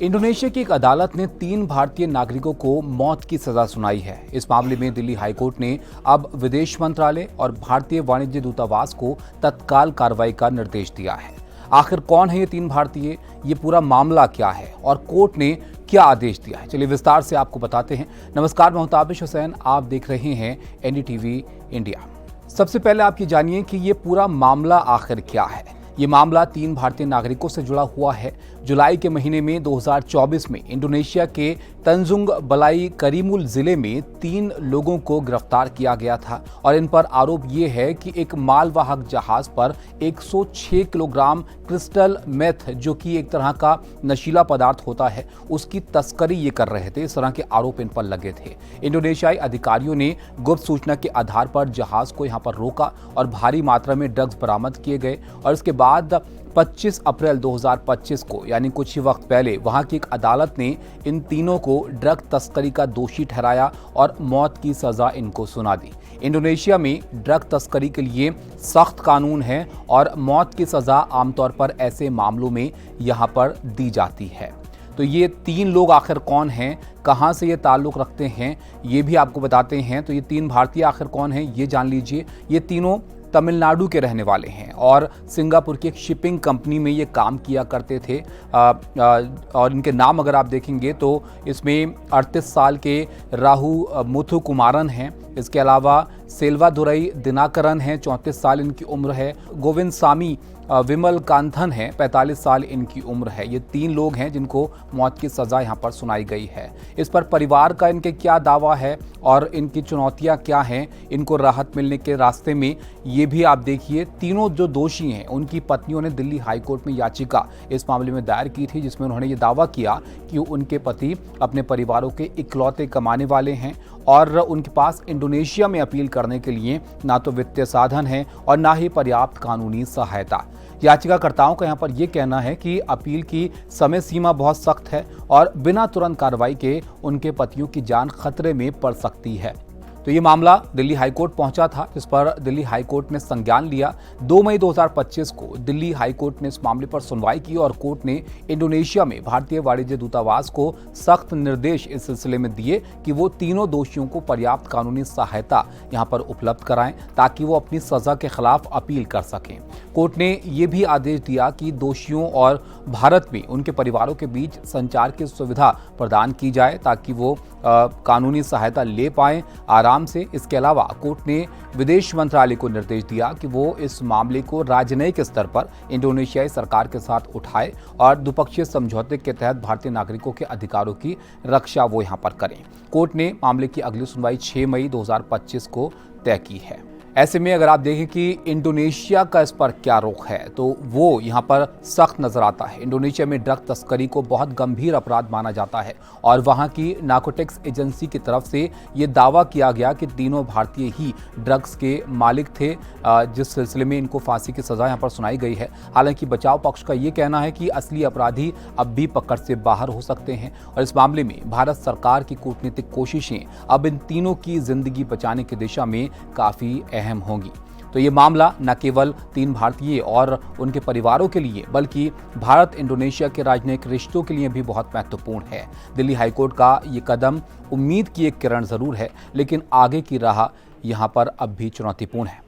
Indonesia की एक अदालत ने 3 भारतीय नागरिकों को मौत की सजा सुनाई है। इस मामले में दिल्ली हाईकोर्ट ने अब विदेश मंत्रालय और भारतीय वाणिज्य दूतावास को तत्काल कार्रवाई का निर्देश दिया है। आखिर कौन है ये 3 भारतीय, ये पूरा मामला क्या है और कोर्ट ने क्या आदेश दिया है, चलिए विस्तार से आपको बताते हैं। नमस्कार, मैं हूं ताबिश हुसैन, आप देख रहे हैं एनडीटीवी इंडिया। सबसे पहले आप ये जानिए कि ये पूरा मामला आखिर क्या है। ये मामला 3 भारतीय नागरिकों से जुड़ा हुआ है। जुलाई के महीने में 2024 में इंडोनेशिया के तंजुंग बलाई करीमुल जिले में 3 लोगों को गिरफ्तार किया गया था और इन पर आरोप ये है कि एक मालवाहक जहाज पर 106 किलोग्राम क्रिस्टल मेथ, जो कि एक तरह का नशीला पदार्थ होता है, उसकी तस्करी ये कर रहे थे। इस तरह के आरोप इन पर लगे थे। इंडोनेशियाई अधिकारियों ने गुप्त सूचना के आधार पर जहाज को यहाँ पर रोका और भारी मात्रा में ड्रग्स बरामद किए गए और इसके बाद 25 अप्रैल 2025 को, यानी कुछ ही वक्त पहले, वहां की एक अदालत ने इन तीनों को ड्रग तस्करी का दोषी ठहराया और मौत की सजा इनको सुना दी। इंडोनेशिया में ड्रग तस्करी के लिए सख्त कानून है और मौत की सजा आमतौर पर ऐसे मामलों में यहां पर दी जाती है। तो ये 3 लोग आखिर कौन हैं, कहां से ये ताल्लुक रखते हैं, ये भी आपको बताते हैं। तो ये 3 भारतीय आखिर कौन हैं, ये जान लीजिए। ये तीनों तमिलनाडु के रहने वाले हैं और सिंगापुर की एक शिपिंग कंपनी में ये काम किया करते थे। और इनके नाम अगर आप देखेंगे तो इसमें 38 साल के राहु मुथु कुमारन हैं। इसके अलावा सेल्वादुरई दिनाकरन हैं, 34 साल इनकी उम्र है। गोविंद सामी विमल कांथन है, 45 साल इनकी उम्र है। ये 3 लोग हैं जिनको मौत की सजा यहाँ पर सुनाई गई है। इस पर परिवार का इनके क्या दावा है और इनकी चुनौतियाँ क्या हैं, इनको राहत मिलने के रास्ते में, ये भी आप देखिए। तीनों जो दोषी हैं उनकी पत्नियों ने दिल्ली हाईकोर्ट में याचिका इस मामले में दायर की थी, जिसमें उन्होंने ये दावा किया कि उनके पति अपने परिवारों के इकलौते कमाने वाले हैं और उनके पास इंडोनेशिया में अपील करने के लिए ना तो वित्तीय साधन है और ना ही पर्याप्त कानूनी सहायता। याचिकाकर्ताओं का यहाँ पर यह कहना है कि अपील की समय सीमा बहुत सख्त है और बिना तुरंत कार्रवाई के उनके पतियों की जान खतरे में पड़ सकती है। तो ये मामला दिल्ली हाईकोर्ट पहुंचा था, जिस पर दिल्ली हाईकोर्ट ने संज्ञान लिया। 2 मई 2025 को दिल्ली हाईकोर्ट ने इस मामले पर सुनवाई की और कोर्ट ने इंडोनेशिया में भारतीय वाणिज्य दूतावास को सख्त निर्देश इस सिलसिले में दिए कि वो तीनों दोषियों को पर्याप्त कानूनी सहायता यहां पर उपलब्ध कराएं ताकि वो अपनी सजा के खिलाफ अपील कर सकें। कोर्ट ने ये भी आदेश दिया कि दोषियों और भारत में उनके परिवारों के बीच संचार की सुविधा प्रदान की जाए ताकि वो कानूनी सहायता ले पाएं आराम से। इसके अलावा कोर्ट ने विदेश मंत्रालय को निर्देश दिया कि वो इस मामले को राजनयिक स्तर पर इंडोनेशियाई सरकार के साथ उठाए और द्विपक्षीय समझौते के तहत भारतीय नागरिकों के अधिकारों की रक्षा वो यहां पर करें। कोर्ट ने मामले की अगली सुनवाई 6 मई 2025 को तय की है। ऐसे में अगर आप देखें कि इंडोनेशिया का इस पर क्या रुख है तो वो यहाँ पर सख्त नजर आता है। इंडोनेशिया में ड्रग तस्करी को बहुत गंभीर अपराध माना जाता है और वहाँ की नार्कोटिक्स एजेंसी की तरफ से ये दावा किया गया कि तीनों भारतीय ही ड्रग्स के मालिक थे, जिस सिलसिले में इनको फांसी की सजा यहाँ पर सुनाई गई है। हालांकि बचाव पक्ष का ये कहना है कि असली अपराधी अब भी पकड़ से बाहर हो सकते हैं और इस मामले में भारत सरकार की कूटनीतिक कोशिशें अब इन तीनों की जिंदगी बचाने की दिशा में काफी अहम होंगी। तो ये मामला न केवल 3 भारतीय और उनके परिवारों के लिए बल्कि भारत इंडोनेशिया के राजनयिक रिश्तों के लिए भी बहुत महत्वपूर्ण है। दिल्ली हाईकोर्ट का ये कदम उम्मीद की एक किरण जरूर है, लेकिन आगे की राह यहाँ पर अब भी चुनौतीपूर्ण है।